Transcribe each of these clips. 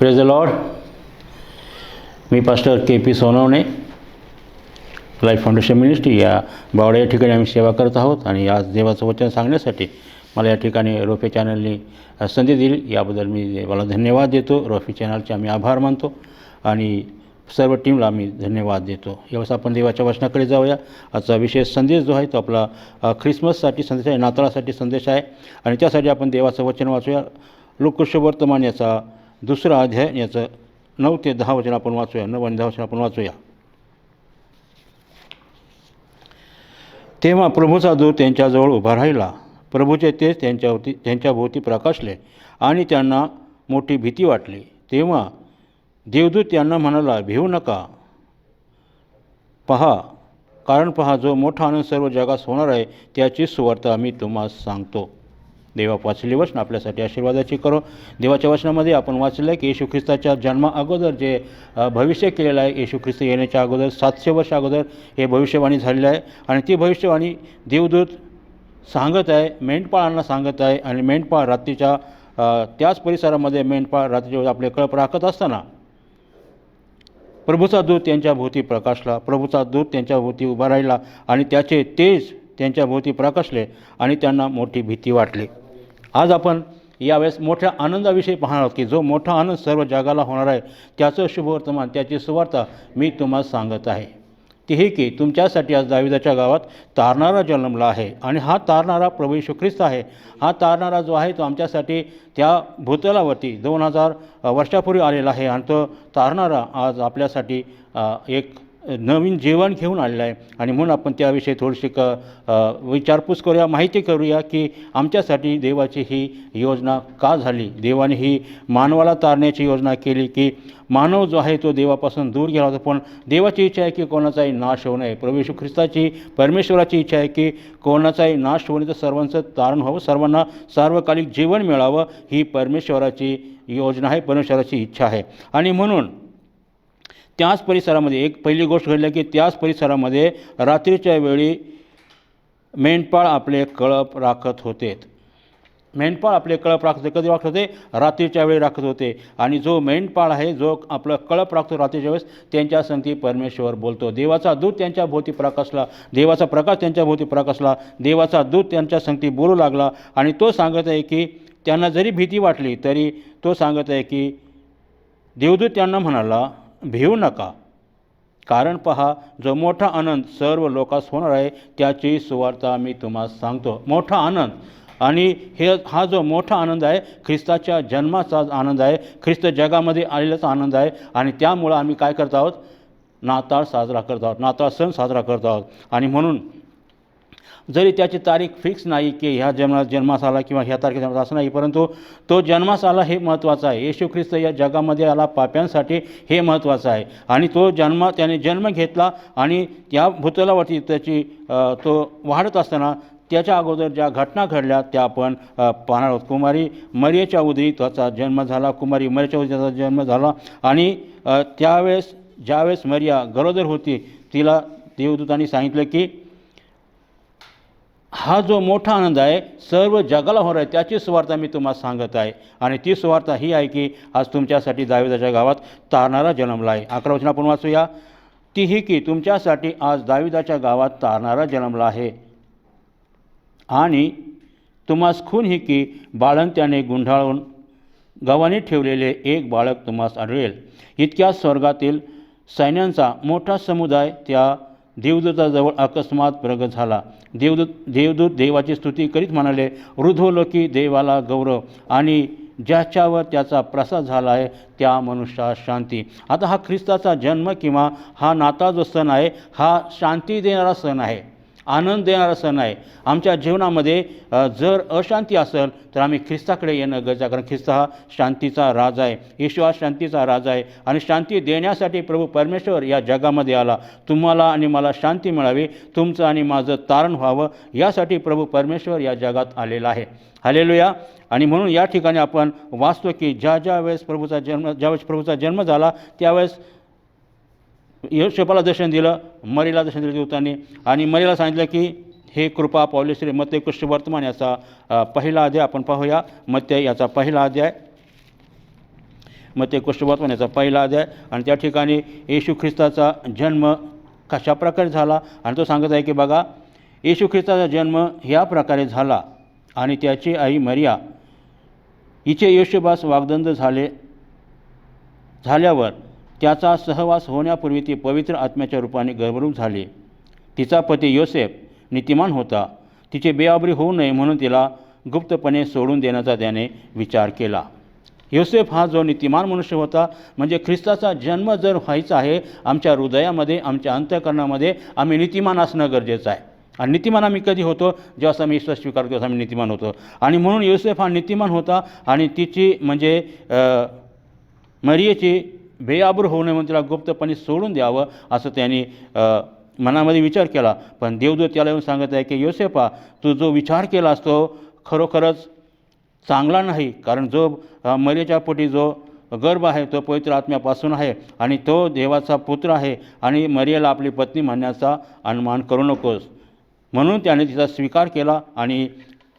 Praise the Lord. Me pastor KP. Sonawane, life foundation ministry या बावडा या ठिकाणी आम्ही सेवा करत आहोत. आणि आज देवाचं वचन सांगण्यासाठी मला या ठिकाणी रोफे चॅनलनी संधी दिली, याबद्दल मी देवाला धन्यवाद देतो. रोफे चॅनलचे आम्ही आभार मानतो आणि सर्व टीमला आम्ही धन्यवाद देतो. यावेळेस आपण देवाच्या वचनाकडे जाऊया. आजचा विशेष संदेश जो आहे तो आपला ख्रिसमससाठी संदेश आहे, नाताळासाठी संदेश आहे. आणि त्यासाठी आपण देवाचं वचन वाचूया. लोककुश वर्तमान याचा 2रा अध्याय, याचं 9 ते 10 वचन आपण वाचूया. 9 आणि 10 वचन आपण वाचूया. तेव्हा प्रभूचा दूत त्यांच्याजवळ उभा राहिला. प्रभूचे तेज त्यांच्या भोवती प्रकाशले आणि त्यांना मोठी भीती वाटली. तेव्हा देवदूत त्यांना म्हणाला, भिवू नका. कारण पहा, जो मोठा आनंद सर्व जगास होणार आहे त्याची सुवार्ता मी तुम्हाला सांगतो. देवा वाचलेली वचन आपल्यासाठी आशीर्वादाची करो. देवाच्या वचनामध्ये आपण वाचलं आहे की येशू ख्रिस्ताच्या जन्मा अगोदर जे भविष्य केलेलं आहे, येशू ख्रिस्त येण्याच्या अगोदर 700 वर्ष अगोदर हे भविष्यवाणी झालेलं आहे. आणि ती भविष्यवाणी देवदूत सांगत आहे, मेंढपाळांना सांगत आहे. आणि मेंढपाळ रात्रीच्या त्याच परिसरामध्ये मेंढपाळ रात्रीच्या आपले कळप राखत असताना प्रभूचा दूत त्यांच्या भोवती प्रकाशला. प्रभूचा दूत त्यांच्या भोवती उभा राहिला आणि त्याचे तेज त्यांच्या भोवती प्रकाशले आणि त्यांना मोठी भीती वाटली. आज आपण यावेळेस मोठ्या आनंदाविषयी पाहणार आहोत की जो मोठा आनंद सर्व जगाला होणार आहे त्याचं शुभवर्तमान, त्याची सुवार्ता मी तुम्हाला सांगत आहे. ती ही की तुमच्यासाठी आज दाविदाच्या गावात तारणारा जन्मला आहे. आणि हा तारणारा प्रभू येशू ख्रिस्त आहे. हा तारणारा जो आहे तो आमच्यासाठी त्या भूतलावरती 2000 वर्षापूर्वी आलेला आहे. आणि तो तारणारा आज आपल्यासाठी एक नवीन जीवन घेऊन आलेलं आहे. आणि म्हणून आपण त्याविषयी थोडीशी विचारपूस करूया, माहिती करूया की आमच्यासाठी देवाची ही योजना का झाली. देवाने ही मानवाला तारण्याची योजना केली की मानव जो आहे तो देवापासून दूर गेला होता, पण देवाची इच्छा आहे की कोणाचाही नाश होऊ नये. प्रभू येशू ख्रिस्ताची, परमेश्वराची इच्छा आहे की कोणाचाही नाश होऊ नये, तर सर्वांचं तारण व्हावं, सर्वांना सार्वकालिक जीवन मिळावं. ही परमेश्वराची योजना आहे, परमेश्वराची इच्छा आहे. आणि म्हणून त्याच परिसरामध्ये एक पहिली गोष्ट घडली की त्याच परिसरामध्ये रात्रीच्या वेळी मेंढपाळ आपले कळप राखत होते. मेंढपाळ आपले कळप राखत होते. कधी राखत होते? रात्रीच्या वेळी राखत होते. आणि जो मेंढपाळ आहे, जो आपलं कळप राखतो रात्रीच्या वेळेस, त्यांच्या संगती परमेश्वर बोलतो. देवाचा दूत त्यांच्या भोवती प्रकाशला, देवाचा प्रकाश त्यांच्या भोवती प्रकाशला, देवाचा दूत त्यांच्या संगती बोलू लागला. आणि तो सांगत आहे की त्यांना जरी भीती वाटली तरी तो सांगत आहे की देवदूत त्यांना म्हणाला, भिवू नका. कारण पहा, जो मोठा आनंद सर्व लोकांस होणार आहे त्याची सुवार्ता मी तुम्हाला सांगतो. मोठा आनंद. आणि हा जो मोठा आनंद आहे ख्रिस्ताच्या जन्माचा आनंद आहे, ख्रिस्त जगामध्ये आलेलाच आनंद आहे. आणि त्यामुळं आम्ही काय करत आहोत? नाताळ साजरा करत आहोत, नाताळ सण साजरा करत आहोत. आणि म्हणून जरी त्याची तारीख फिक्स नाही की ह्या जन्मास आला किंवा ह्या तारखेला असं नाही, परंतु तो जन्मास आला हे महत्त्वाचं आहे. येशू ख्रिस्त या जगामध्ये आला पाप्यांसाठी, हे महत्त्वाचं आहे. आणि त्याने जन्म घेतला आणि त्या भूतलावरती तो वाढत असताना त्याच्या अगोदर ज्या घटना घडल्या त्या आपण पाहणार आहोत. कुमारी मरियेच्या उदरी त्याचा जन्म झाला. कुमारी मरियेच्या उदरी त्याचा जन्म झाला. आणि ज्यावेळेस मरिया गरोदर होती, तिला देवदूतांनी सांगितलं की हा जो मोठा आनंद आहे सर्व जगाला होणार आहे त्याची सुवार्ता मी तुम्हाला सांगत आहे. आणि ती सुवार्ता ही आहे की आज तुमच्यासाठी दाविदाच्या गावात तारणारा जन्मला आहे. 11 वचन आपण वाचूया. ती ही की तुमच्यासाठी आज दाविदाच्या गावात तारणारा जन्मला आहे. आणि तुम्हास खून ही की बाळंत्याने गुंडाळून गव्हाणे ठेवलेले एक बाळक तुम्हास आढळेल. इतक्या स्वर्गातील सैन्यांचा मोठा समुदाय त्या देवदूताजवळ अकस्मात प्रगट झाला. देवदूत देवाची स्तुती करीत म्हणाले, ऊर्ध्वलोकी देवाला गौरव आणि ज्याच्यावर त्याचा प्रसाद झाला आहे त्या मनुष्यास शांती. आता हा ख्रिस्ताचा जन्म किंवा हा नाताळ जो सण आहे हा शांती देणारा सण आहे, आनंद देणारा सण आहे. आमच्या जीवनामध्ये जर अशांती असेल तर आम्ही ख्रिस्ताकडे येणं गरजेचं आहे. कारण ख्रिस्त हा शांतीचा राजा आहे, येशू हा शांतीचा राजा आहे. आणि शांती देण्यासाठी प्रभू परमेश्वर या जगामध्ये आला. तुम्हाला आणि मला शांती मिळावी, तुमचं आणि माझं तारण व्हावं, यासाठी प्रभू परमेश्वर या जगात आलेला आहे. हालेलुया. आणि म्हणून या ठिकाणी आपण वाचतो की ज्यावेळेस प्रभूचा जन्म झाला त्यावेळेस योसेफाला दर्शन दिलं, मरीला दर्शन दिलं देवतांनी. आणि मरीला सांगितलं की हे कृपा पावले श्री मत्ते कुष्ठ वर्तमान याचा पहिला अध्याय आपण पाहूया. मत्ते याचा पहिला अध्याय मग ते कुष्ठवर्तमानाचा पहिला अध्याय आणि त्या ठिकाणी येशू ख्रिस्ताचा जन्म कशा प्रकारे झाला आणि तो सांगत आहे की बघा, येशू ख्रिस्ताचा जन्म ह्या प्रकारे झाला आणि त्याची आई मरिया हिचे योशेबास वाग्दंड झाल्यावर त्याचा सहवास होण्यापूर्वी ती पवित्र आत्म्याच्या रूपाने गर्भरूप झाली. तिचा पती योसेफ नीतिमान होता. तिचे बेआबरी होऊ नये म्हणून तिला गुप्तपणे सोडून देण्याचा त्याने विचार केला. योसेफ हा जो नीतिमान मनुष्य होता, म्हणजे ख्रिस्ताचा जन्म जर व्हायचा आहे आमच्या हृदयामध्ये, आमच्या अंतःकरणामध्ये आम्ही नीतिमान असणं गरजेचं आहे. आणि नीतिमान आम्ही कधी होतो? जेव्हा आम्ही ईश्वर स्वीकारतो तेव्हा आम्ही नीतिमान होतो. आणि म्हणून योसेफ हा नीतिमान होता आणि तिची म्हणजे मरियेची बेआबरू होऊ नये म्हणून तिला गुप्तपणे सोडून द्यावं असं त्यांनी मनामध्ये विचार केला. पण देवदूत त्याला येऊन सांगत आहे की योसेफा, तू जो विचार केलास तो खरोखरच चांगला नाही, कारण जो मरियेच्या पोटी जो गर्भ आहे तो पवित्र आत्म्यापासून आहे आणि तो देवाचा पुत्र आहे आणि मरियेला आपली पत्नी म्हणण्याचा अनुमान करू नकोस. म्हणून त्याने तिचा स्वीकार केला आणि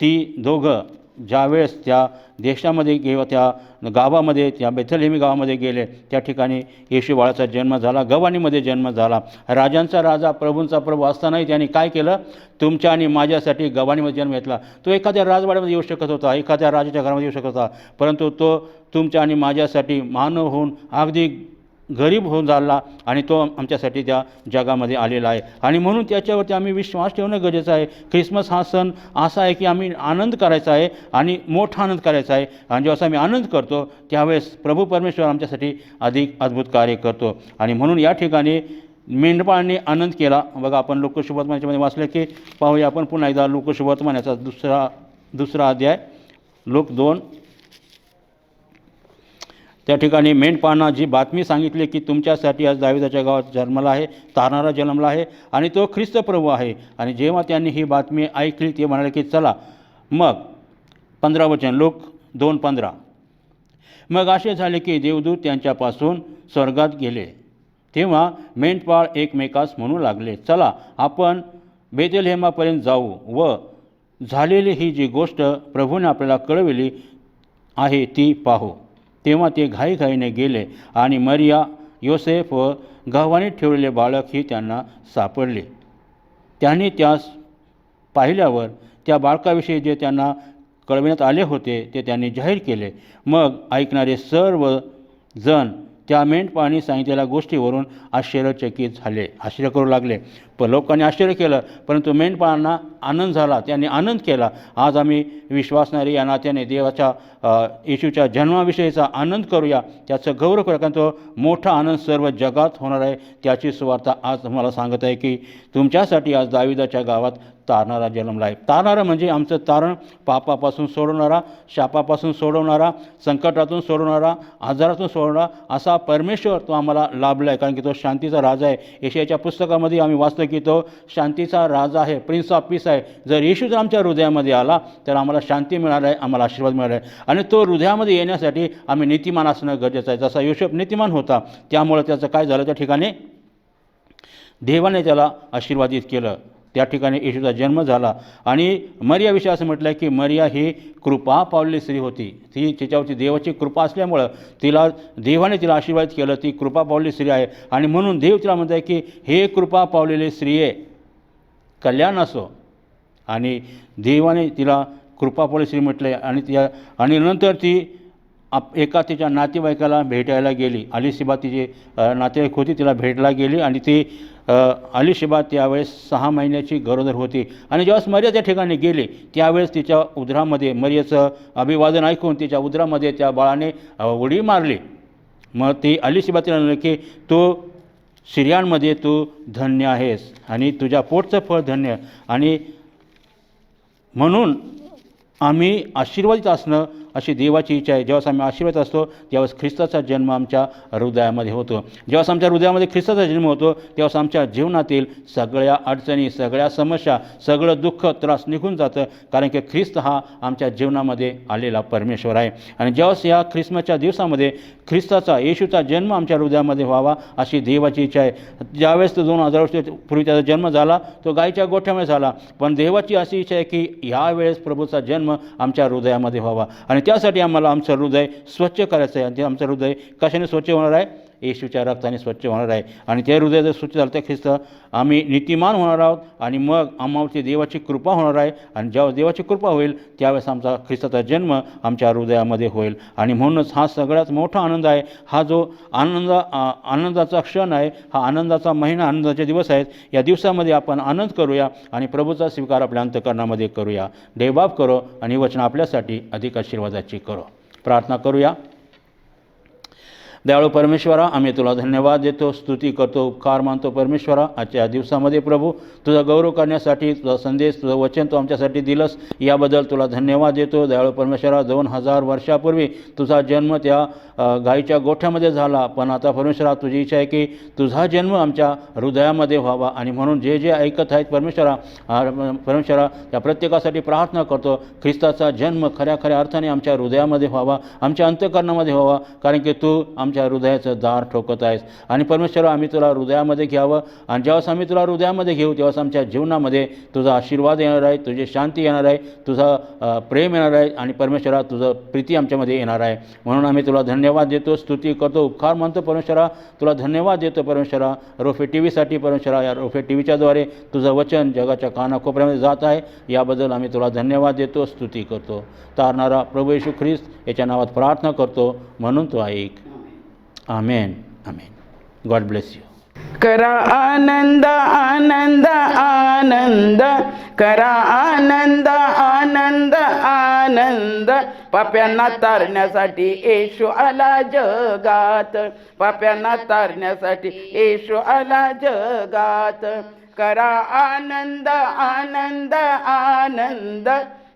ती दोघं ज्यावेळेस त्या देशामध्ये किंवा त्या गावामध्ये, त्या बेथलेहमी गावामध्ये गेले, त्या ठिकाणी येशू बाळाचा जन्म झाला, गवानीमध्ये जन्म झाला. राजांचा राजा, प्रभूंचा प्रभू असतानाही त्यांनी काय केलं? तुमच्या आणि माझ्यासाठी गवानीमध्ये जन्म घेतला. तो एखाद्या राजवाड्यामध्ये येऊ शकत होता, एखाद्या राजाच्या घरामध्ये येऊ शकत होता, परंतु तो तुमच्या आणि माझ्यासाठी मानव होऊन अगदी गरीब होऊन झाला आणि तो आमच्यासाठी त्या जगामध्ये आलेला आहे. आणि म्हणून त्याच्यावरती आम्ही विश्वास ठेवणं गरजेचं आहे. ख्रिसमस हा सण असा आहे की आम्ही आनंद करायचा आहे आणि मोठा आनंद करायचा आहे. आणि जेव्हा आम्ही आनंद करतो त्यावेळेस प्रभू परमेश्वर आमच्यासाठी अधिक अद्भुत कार्य करतो. आणि म्हणून या ठिकाणी मेंढपाळांनी आनंद केला. बघा, आपण लोकशुभवर्तमानाच्यामध्ये वाचलं की पाहूया आपण पुन्हा एकदा लोकशुभवर्तमानाचा दुसरा अध्याय, लोक 2. त्या ठिकाणी मेंढपाळांना जी बातमी सांगितली की तुमच्यासाठी आज दाविदाच्या गावात जन्मला आहे, तारणारा जन्मला आहे आणि तो ख्रिस्त प्रभू आहे. आणि जेव्हा त्यांनी ही बातमी ऐकली ते म्हणाले की चला. मग 15 वचन, लोक 2:15. मग असे झाले की देवदूत त्यांच्यापासून स्वर्गात गेले. तेव्हा मेंढपाळ एकमेकास म्हणू लागले, चला आपण बेथलेहेमापर्यंत जाऊ व झालेली ही जी गोष्ट प्रभूने आपल्याला कळविली आहे ती पाहू. तेव्हा ते घाईघाईने गेले आणि मरिया, योसेफ व गव्हाणीत ठेवलेले बाळक ही त्यांना सापडले. त्यांनी त्यास पाहिल्यावर त्या बाळकाविषयी जे त्यांना कळविण्यात आले होते ते त्यांनी जाहीर केले. मग ऐकणारे सर्व जण त्या मेंढपाळांनी सांगितलेल्या गोष्टीवरून आश्चर्यचकित झाले, आश्चर्य करू लागले. पण लोकांनी आश्चर्य केलं, परंतु मेंढपाळांना आनंद झाला, त्यांनी आनंद केला. आज आम्ही विश्वासणारे या नात्याने देवाच्या येशूच्या जन्माविषयीचा आनंद करूया, त्याचं गौरव करूया, कारण तो मोठा आनंद सर्व जगात होणार आहे. त्याची सुवार्ता आज तुम्हाला सांगत आहे की तुमच्यासाठी आज दाविदाच्या गावात तारणारा जन्मला आहे. तारणारा म्हणजे आमचं तारण, पापापासून सोडवणारा, शापापासून सोडवणारा, संकटातून सोडवणारा, आजारातून सोडवणारा असा परमेश्वर तो आम्हाला लाभला आहे. कारण की तो शांतीचा राजा आहे. यशायाच्या पुस्तकामध्ये आम्ही वाचतो की तो शांतीचा राजा आहे, प्रिन्स ऑफ पीस आहे. जर येशू जर आमच्या हृदयामध्ये आला तर आम्हाला शांती मिळाली आहे, आम्हाला आशीर्वाद मिळाला आहे. आणि तो हृदयामध्ये येण्यासाठी आम्ही नीतिमान असणं गरजेचं आहे. जसा योसेफ नीतिमान होता त्यामुळे त्याचं काय झालं, त्या ठिकाणी देवाने त्याला आशीर्वादित केलं. त्या ठिकाणी येशूचा जन्म झाला. आणि मरियाविषयी असं म्हटलं आहे की मरिया ही कृपा पावलेली स्त्री होती. ती तिच्यावरती देवाची कृपा असल्यामुळं देवाने तिला आशीर्वादित केलं. ती कृपा पावलेली स्त्री आहे आणि म्हणून देव तिला म्हणत आहे की हे कृपा पावलेली स्त्रिये, कल्याण असो. आणि देवाने तिला कृपा पावलेली स्त्री म्हटलं आहे. आणि नंतर ती एका तिच्या नातेवाईकाला भेटायला गेली. अलिशिबा तिची नातेवाईक होती, तिला भेटला गेली आणि ती अलिशिबा त्यावेळेस 6 महिन्याची गरोदर होती. आणि जेव्हा मरिया त्या ठिकाणी गेली त्यावेळेस तिच्या उदरामध्ये, मरियाचं अभिवादन ऐकून तिच्या उदरामध्ये त्या बाळाने उडी मारली. मग ती अलिशिबा तिला म्हणली की तू स्त्रियांमध्ये तू धन्य आहेस आणि तुझ्या पोटचं फळ धन्य. आणि म्हणून आम्ही आशीर्वादित असणं अशी देवाची इच्छा आहे. जेव्हा आम्ही आशीर्वादित असतो त्यावेळेस ख्रिस्ताचा जन्म आमच्या हृदयामध्ये होतो. जेव्हा आमच्या हृदयामध्ये ख्रिस्ताचा जन्म होतो तेव्हा आमच्या जीवनातील सगळ्या अडचणी, सगळ्या समस्या, सगळं दुःख, त्रास निघून जातं. कारण की ख्रिस्त हा आमच्या जीवनामध्ये आलेला परमेश्वर आहे. आणि जेव्हा या ख्रिसमसच्या दिवसामध्ये ख्रिस्ताचा, येशूचा जन्म आमच्या हृदयामध्ये व्हावा अशी देवाची इच्छा आहे. ज्यावेळेस तो 2000 वर्षापूर्वी त्याचा जन्म झाला तो गायीच्या गोठ्यामध्ये झाला, पण देवाची अशी इच्छा आहे की यावेळेस प्रभूचा जन्म आमच्या हृदयामध्ये व्हावा. आणि त्यासाठी आम्हाला आमचं हृदय स्वच्छ करायचं आहे. आणि ते आमचं हृदय कशाने स्वच्छ होणार आहे? येशूच्या रक्ताने स्वच्छ होणार आहे. आणि ते हृदय जर स्वच्छ झालं तर ख्रिस्त आम्ही नीतिमान होणार आहोत आणि मग आम्हावरती देवाची कृपा होणार आहे. आणि जेव्हा देवाची कृपा होईल त्यावेळेस आमचा ख्रिस्ताचा जन्म आमच्या हृदयामध्ये होईल. आणि म्हणूनच हा सगळ्यात मोठा आनंद आहे. हा जो आनंदाचा क्षण आहे, हा आनंदाचा महिना, आनंदाचे दिवस आहेत. या दिवसामध्ये आपण आनंद करूया आणि प्रभूचा स्वीकार आपल्या अंतःकरणामध्ये करूया. देवबाप करो आणि वचन आपल्यासाठी अधिक आशीर्वादाची करो. प्रार्थना करूया. दयाळू परमेश्वरा, आम्ही तुला धन्यवाद देतो, स्तुती करतो, उपकार मानतो परमेश्वरा. आजच्या दिवसामध्ये प्रभू तुझा गौरव करण्यासाठी तुझा संदेश, तुझं वचन तू आमच्यासाठी दिलंस, याबद्दल तुला धन्यवाद देतो. दयाळू परमेश्वरा, 2000 वर्षापूर्वी तुझा जन्म त्या गाईच्या गोठ्यामध्ये झाला, पण आता परमेश्वरा तुझी इच्छा आहे की तुझा जन्म आमच्या हृदयामध्ये व्हावा. आणि म्हणून जे जे ऐकत आहेत परमेश्वरा, त्या प्रत्येकासाठी प्रार्थना करतो, ख्रिस्ताचा जन्म खऱ्या खऱ्या अर्थाने आमच्या हृदयामध्ये व्हावा, आमच्या अंतःकरणामध्ये व्हावा. कारण की तू आमच्या हृदयाचं दार ठोकत आहेस. आणि परमेश्वरा, आम्ही तुला हृदयामध्ये घ्यावं. आणि जेव्हा आम्ही तुला हृदयामध्ये घेऊ तेव्हाच आमच्या जीवनामध्ये तुझा आशीर्वाद येणार आहे, तुझी शांती येणार आहे, तुझा प्रेम येणार आहे. आणि परमेश्वरा, तुझं प्रीती आमच्यामध्ये येणार आहे. म्हणून आम्ही तुला धन्यवाद देतो, स्तुती करतो, उपकार मानतो परमेश्वरा. तुला धन्यवाद देतो परमेश्वरा, रोफे टी व्हीसाठी परमेश्वरा. या रोफे टी व्हीच्याद्वारे तुझं वचन जगाच्या कानाकोपऱ्यामध्ये जात आहे, याबद्दल आम्ही तुला धन्यवाद देतो, स्तुती करतो. तारणारा प्रभू येशू ख्रिस्त याच्या नावात प्रार्थना करतो, म्हणून तो ऐक. Amen. Amen. God bless you. करा आनंद आनंद आनंद, करा आनंद आनंद आनंद. पाप्यांना तारण्यासाठी येशू आला जगात, पाप्यांना तारण्यासाठी येशू आला जगात. करा आनंद आनंद आनंद,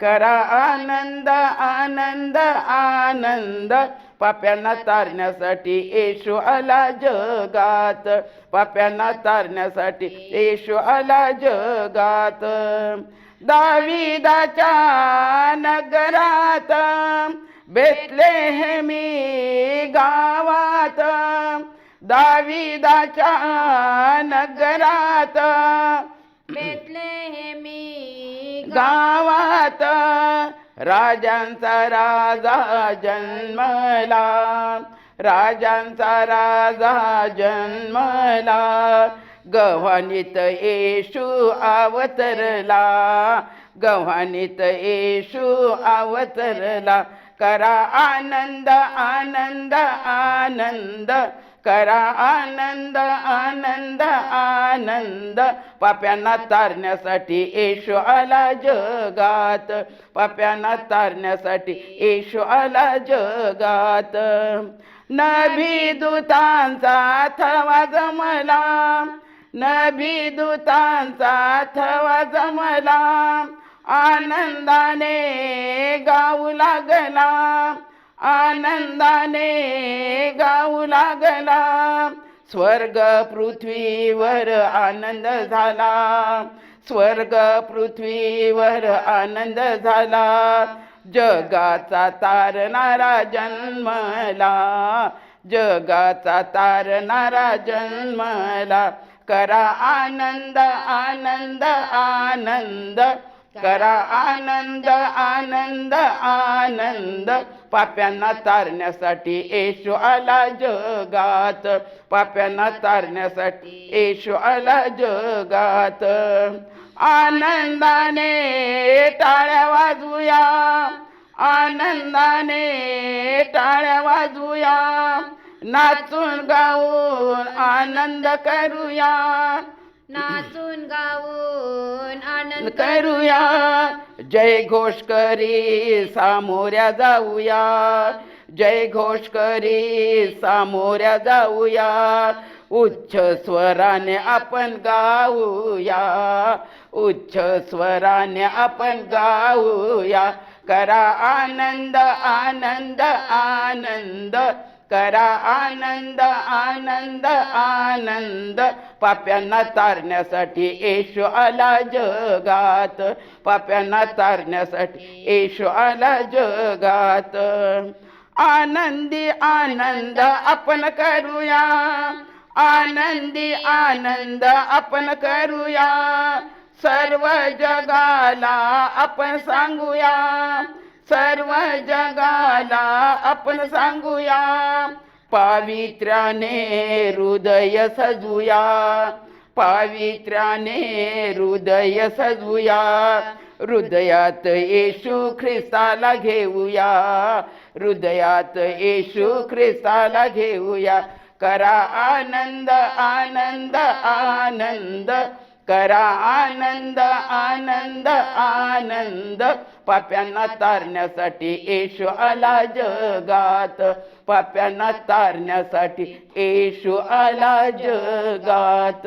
करा आनंद आनंद आनंद. पाप्यांना तारण्यासाठी येशू आला जगात, पाप्यांना तारण्यासाठी येशू आला जगात. दाविदाच्या नगरात, बेथलेहेमी गावात, दाविदाच्या नगरात, बेथलेहेमी गावात. राजांचा राजा जन्मला, राजांचा राजा जन्मला. गव्हाणीत येशू अवतरला, गव्हाणीत येशू अवतरला. करा आनंद आनंद आनंद, करा आनंद आनंद आनंद. पाप्यांना तारण्यासाठी येशू आला जगात, पाप्यांना तारण्यासाठी येशू आला जगात. नभी दूतांचा थवा जमला, नभी दूतांचा थवा जमला. आनंदाने गाऊ लागला, आनंदाने गाऊ लागला. स्वर्ग पृथ्वीवर आनंद झाला, स्वर्ग पृथ्वीवर आनंद झाला. जगाचा तारणारा जन्मला, जगाचा तारणारा जन्मला. करा आनंद आनंद आनंद, करा आनंद आनंद आनंद. पाप्यांना तारण्यासाठी येशू आला जगात, पाप्यांना तारण्यासाठी येशू आला जगात. आनंदाने टाळ्या वाजवूया, आनंदाने टाळ्या वाजवूया. नाचून गाऊन आनंद करूया, नाचून गाऊन आनंद करूया. जय घोष करी सामोऱ्या जाऊया, जय घोष करी सामोऱ्या जाऊया. उच्च स्वराने आपण गाऊया, उच्च स्वराने आपण गाऊया. करा आनंद आनंद आनंद, करा आनंद आनंद आनंद. पाप्यांना तारण्यासाठी येशू आला जगात, पाप्यांना तारण्यासाठी येशू आला जगात. आनंदी आनंद आपण करूया, आनंदी आनंद आपण करूया. सर्व जगाला आपण सांगूया, सर्व जगाला आपण सांगूया, पावित्र्याने हृदय सजूया, पावित्र्याने हृदय सजूया, हृदयात येशू ख्रिस्ताला घेऊया, हृदयात येशू ख्रिस्ताला घेऊया. करा आनंद आनंद आनंद, करा आनंद आनंद आनंद, पाप्यांना तारण्यासाठी येशू आला जगात, पाप्यांना तारण्यासाठी येशू आला जगात.